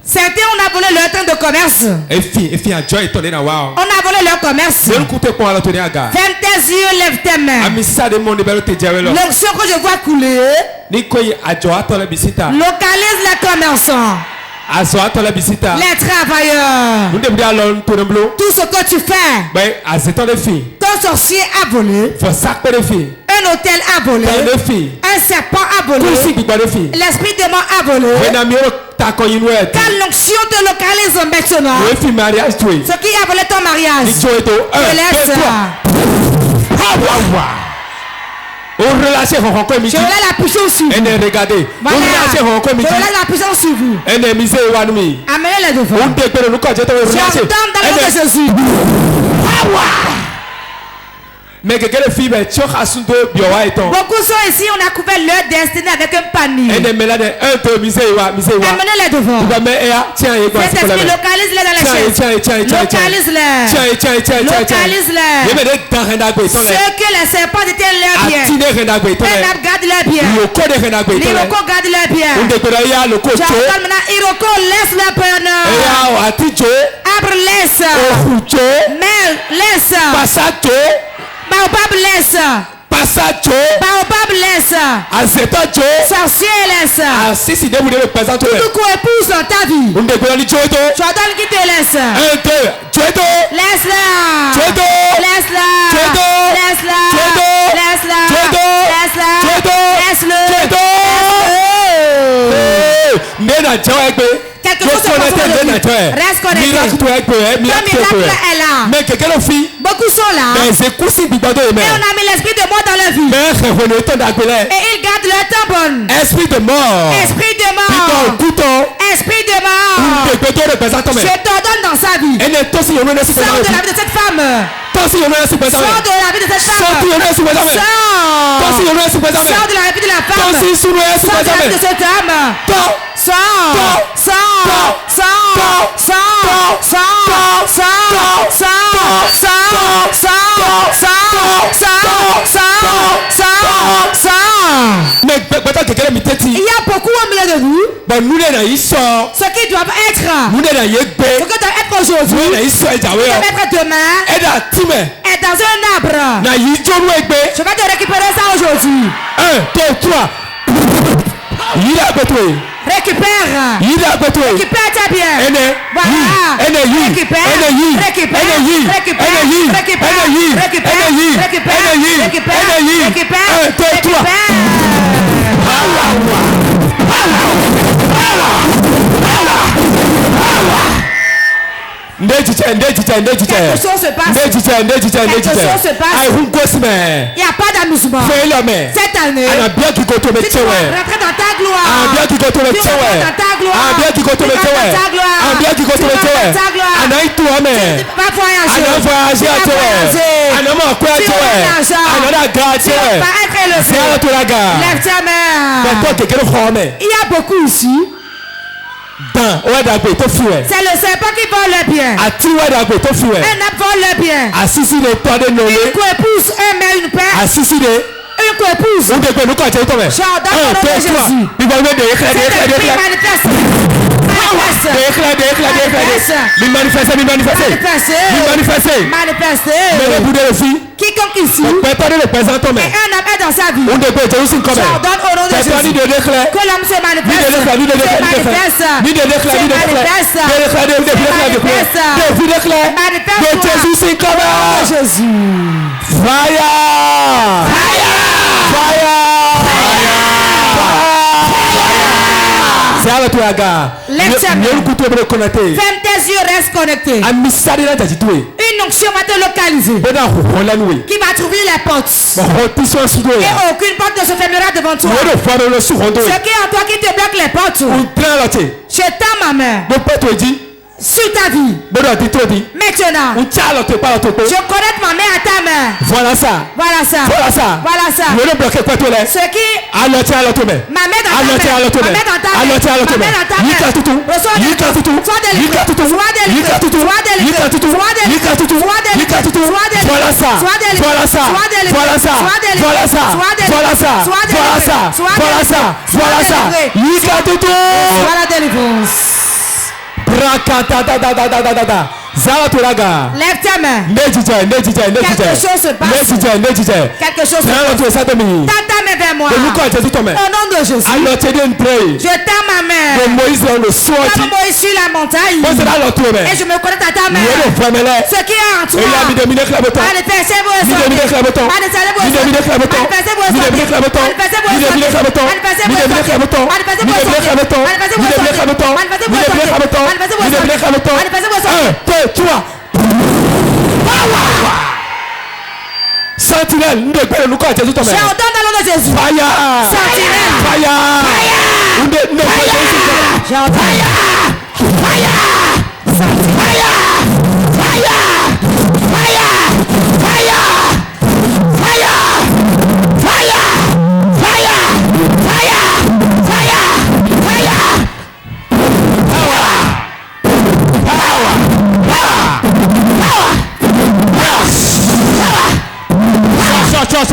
Certains on a volé leur temps de commerce. On a volé leur commerce. Ferme tes yeux, lève tes mains. L'onction que je vois couler localise les commerçants, les travailleurs. Tout ce que tu fais. Ton sorcier a volé. Un hôtel a volé. Un serpent a volé. L'esprit de mort a volé. Quand l'onction te localise maintenant, ce qui a volé ton mariage, te laisse. Je relâche la puissance sur vous. Je relâche la puissance sur vous. Amenez-les devant. J'ordonne dans le nom de Jésus. Mais quelqu'un de filles, beaucoup sont ici, on a couvert leur destinée avec un panier. Amenez-les devant. Cet esprit, localise-les dans les chaises. Localise-les. Localise-les. Ceux que les serpents étaient leurs biens. Pénab garde leurs biens. L'Iroko garde leurs biens. J'ordonne maintenant, Iroko laisse leur preneur. Abre laisse. Mel laisse. Baobab laisse. Baobab laisse. Sorcier laisse. Tout épouse dans ta vie. J'ordonne qui te laisse. Laisse-la. Laisse-la. Laisse-la. Laisse-la. Laisse-la. Quelque chose se passe. Reste connecté. Miracle est là. Mais quelqu'un de filles. Beaucoup sont là. Mais c'est cousin du bâton. Et on a mis l'esprit de mort dans leur vie. Et ils gardent leur temps bon. Esprit de mort. Esprit de mort. Esprit de mort. Je t'ordonne dans sa vie. Sors de la vie de cette femme. Sors de la vie de cette femme. Sors de la vie de la femme. Sors de la vie de cet homme. Il y a beaucoup au milieu de nous. Ce qui doivent être. Ce qui doit être aujourd'hui. Ce qui doit être demain. Est dans un arbre. Je vais te récupérer ça aujourd'hui. 1, 2, 3. Récupère ta bien. Voilà. Récupère. Quelque chose se passe. Il n'y a pas d'amusement. Cette année, tu dois rentrer dans ta gloire. Tu dois rentrer dans ta gloire. Tu dois rentrer dans ta gloire. Tu vas voyager. Tu vas être élevé. Lève ta main. Il y a beaucoup ici. C'est le serpent qui vole le bien. Un arbre vole le bien. Une co-épouse, un mère, une père. Une co-épouse. J'ordonne au nom de Jésus. Quiconque ici et un homme est dans sa vie. J'ordonne au nom de Jésus que l'homme se manifeste. Jésus. Lève ta main. Ferme tes yeux, reste connecté. Une onction va te localiser. Qui va trouver les portes. Et aucune porte ne se fermera devant toi. Ce qui est en toi qui te bloque les portes. Je tends ma main sur ta vie. Maintenant, je connecte ma main à ta main. Voilà ça. Ce qui ma main dans ta main. Ma main dans ta main. Reçois la délivrance. Lève ta main. Quelque chose se passe. Quelque chose se passe. Tends ta main vers moi. Au nom de Jésus. Je tends ma main. Comme Moïse sur la montagne. Et je me connecte à ta main. Ce qui est en toi. Manifestez Sentinelle, nous devons nous connaître Jésus. J'ordonne dans le nom de Jésus. Fire. Sentinelle. Fire. J'ordonne.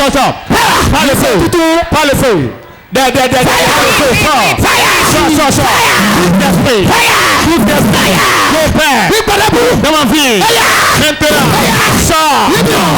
Stop. Pas le feu. Pas le feu. Fire. Dans ma vie. Maintenant.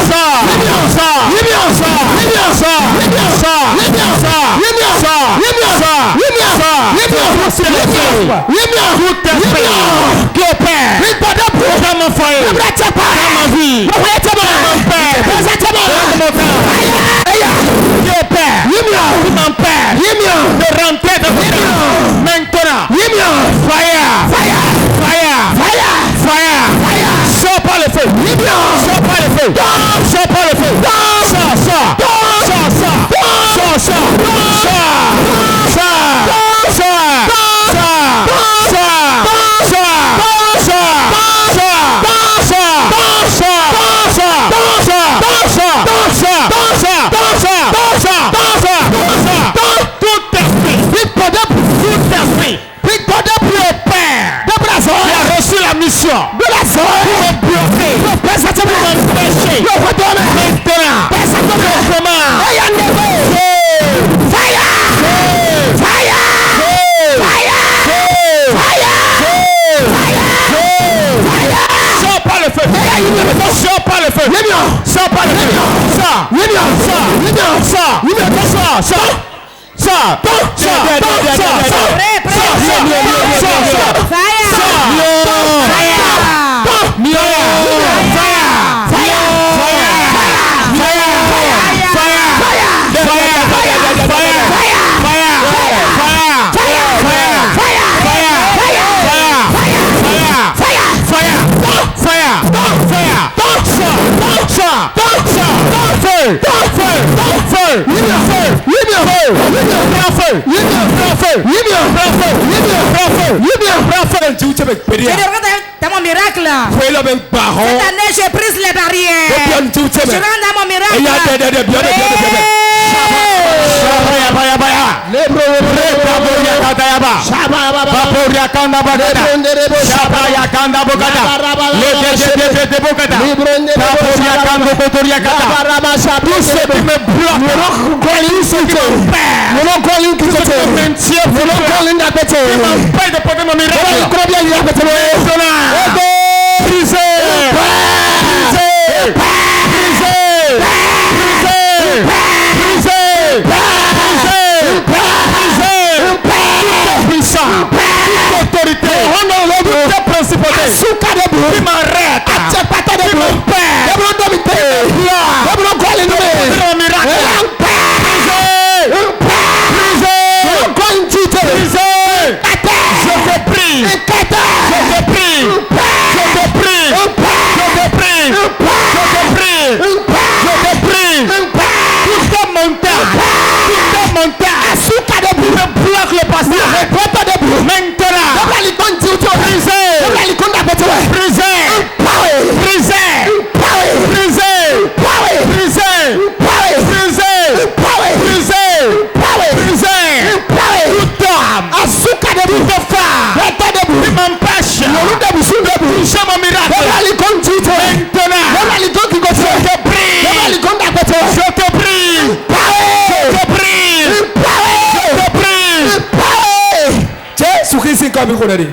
Mon miracle. Cette année, j'ai pris les barrières. Je rentre dans mon miracle. Tout ce qui me bloque, m'empêche de porter mon miracle. Qui m'arrête, qui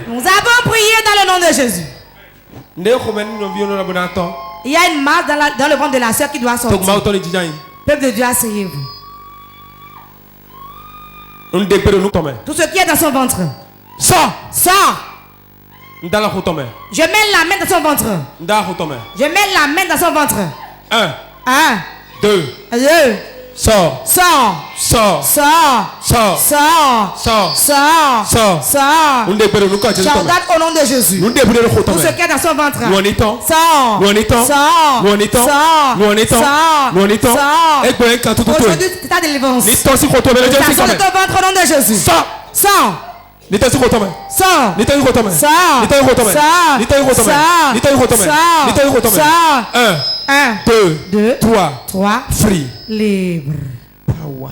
Nous avons prié dans le nom de Jésus. Il y a une masse dans le ventre de la sœur qui doit sortir. Peuple de Dieu, asseyez-vous. Tout ce qui est dans son ventre. Sors. Je mets la main dans son ventre. Je mets la main dans son ventre. 1, 2, Sors. Sors. Sors. Sors. Sors. Sors. Sors. Sors. Sors. Sors. J'ordonne au nom de Jésus. Tout ce qui est dans son ventre. Sors. Sors. Sors. Aujourd'hui, tu as délivrance. Sors de ton ventre au nom de Jésus. Sors. Sors. Sors. Un, 2, 3. Free. Libre. Power.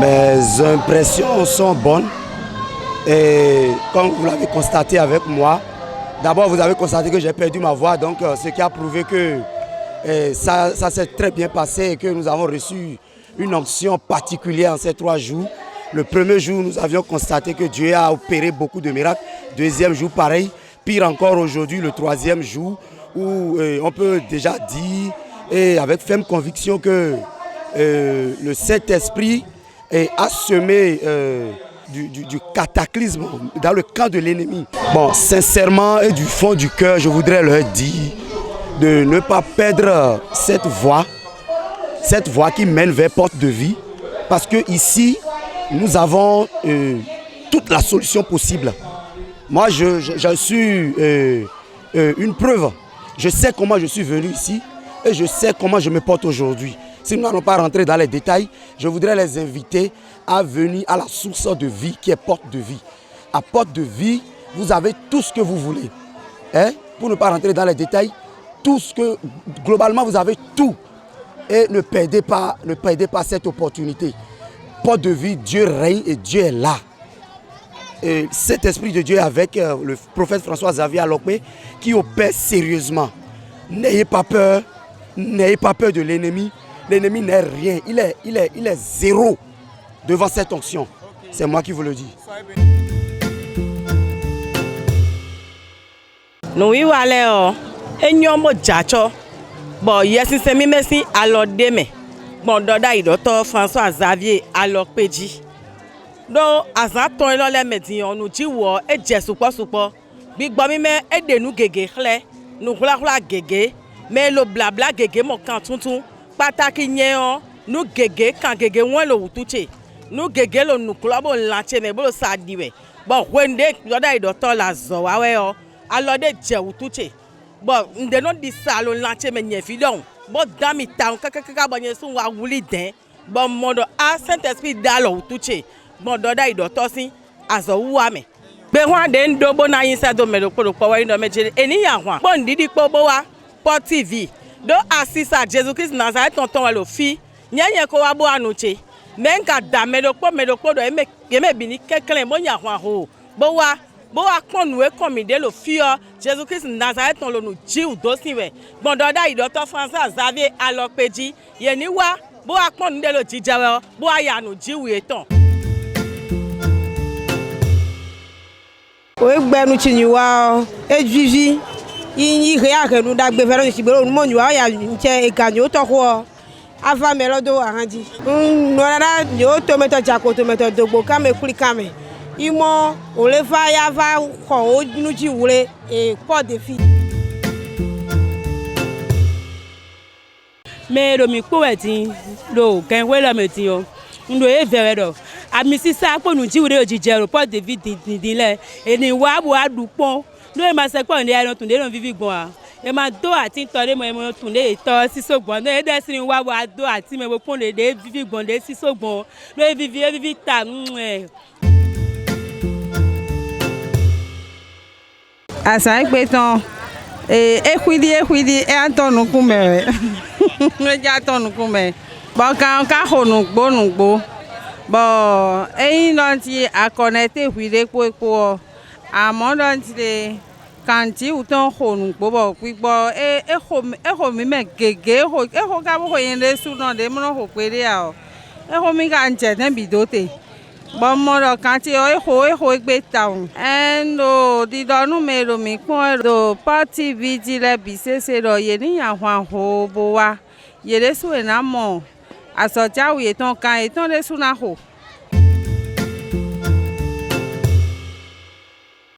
Mes impressions sont bonnes et comme vous l'avez constaté avec moi, d'abord vous avez constaté que j'ai perdu ma voix, donc ce qui a prouvé que ça s'est très bien passé et que nous avons reçu une onction particulière en ces 3 jours. Le premier jour, nous avions constaté que Dieu a opéré beaucoup de miracles. Deuxième jour, pareil. Pire encore aujourd'hui, le 3e jour, où on peut déjà dire, et avec ferme conviction, que le Saint-Esprit a semé du cataclysme dans le camp de l'ennemi. Bon, sincèrement et du fond du cœur, je voudrais leur dire de ne pas perdre cette voie qui mène vers porte de vie, parce que ici, nous avons toute la solution possible. Moi, je suis une preuve. Je sais comment je suis venu ici et je sais comment je me porte aujourd'hui. Si nous n'allons pas rentrer dans les détails, je voudrais les inviter à venir à la source de vie qui est porte de vie. À porte de vie, vous avez tout ce que vous voulez. Hein? Pour ne pas rentrer dans les détails, globalement, vous avez tout. Et ne perdez pas cette opportunité. Porte de vie, Dieu règne et Dieu est là. Et cet esprit de Dieu avec le prophète François Xavier Alokwe qui opère sérieusement. N'ayez pas peur de l'ennemi. L'ennemi n'est rien, il est zéro devant cette onction. C'est moi qui vous le dis. Nous y allons, et nous sommes déjà. Bon, yes, c'est mi merci alors demain. Bon, doda il docteur François Xavier Alokwe dit. Donc, azaton ilo le medi on nous dit wo e je soupo. Big bo mi me e de nous gege chlé, nous hula gege, mais le blabla gege mo kan tuntun. Pataki nyeon nous gege kan gege won lo wutuche nous gege lo nu club on lanche me bo sa diwe bon wende yoda docteur la zo wa we o alode je wutuche bon nde no di sa lo lanche me nye fidon bon dami ta kaka bo nye sun wa wuli den bon modo a Saint-Esprit da lo wutuche bon doda docteur sin azo wa me be hwan de ndo bo na yin sa do me lo po wa ndo me je eni ya hwan bon didi po bo wa Port TV do assisa Jésus-Christ Nazareth tonton wa lo fi nyenye ko wa bo anuche menka da medokpo do eme bini keklen mo nya hwan ho bo wa ponu e komide lo fi o Jésus-Christ Nazareth ton lo nu ji u do sinwe bon doda docteur François Xavier Alokwe ji ye ni wa bo wa ponu de lo jijawe o bo wa ya nu ji u eton o gbenu chini wa ejivi yin re a nu dagbe fero ni sibero mo ni wa ya nche eganyo to ko ava melodo arandi no rara ni o tomato jako tomato dogbo kame kuli kame imo o le fa ya va ko o nu ji wure e po de fi me lo mi po wetin lo ken we lo metin o ndo e vere do ami sisa po nu ji wure ojije ro po de vi din le eni wa bo adupon no e ma se po ni ẹran tunde ron vivi gbon a e ma do ati tore mo e tunde to sisogbon no e de sin wa wa do ati me bo pon de vivi gbon de sisogbon no e vivi ta asa pe tan ekwidi e antonu kume no ja tonu kume bo kan ka honu gbo bo eyin no ti a connect ekwide po àmọ́ don ti kanti uton honu bobo kwibo eho mi me gege eho ka bo yen le su no de mo ho pere a eho mi ga nje den bidote bo mo ro kanti eho egbe taun endo di donu me ro mi pon ro party vigile bisese ro ye ni yan hwan ho bo wa ye le su e na mo asoja wi ton kan e ton le su na ho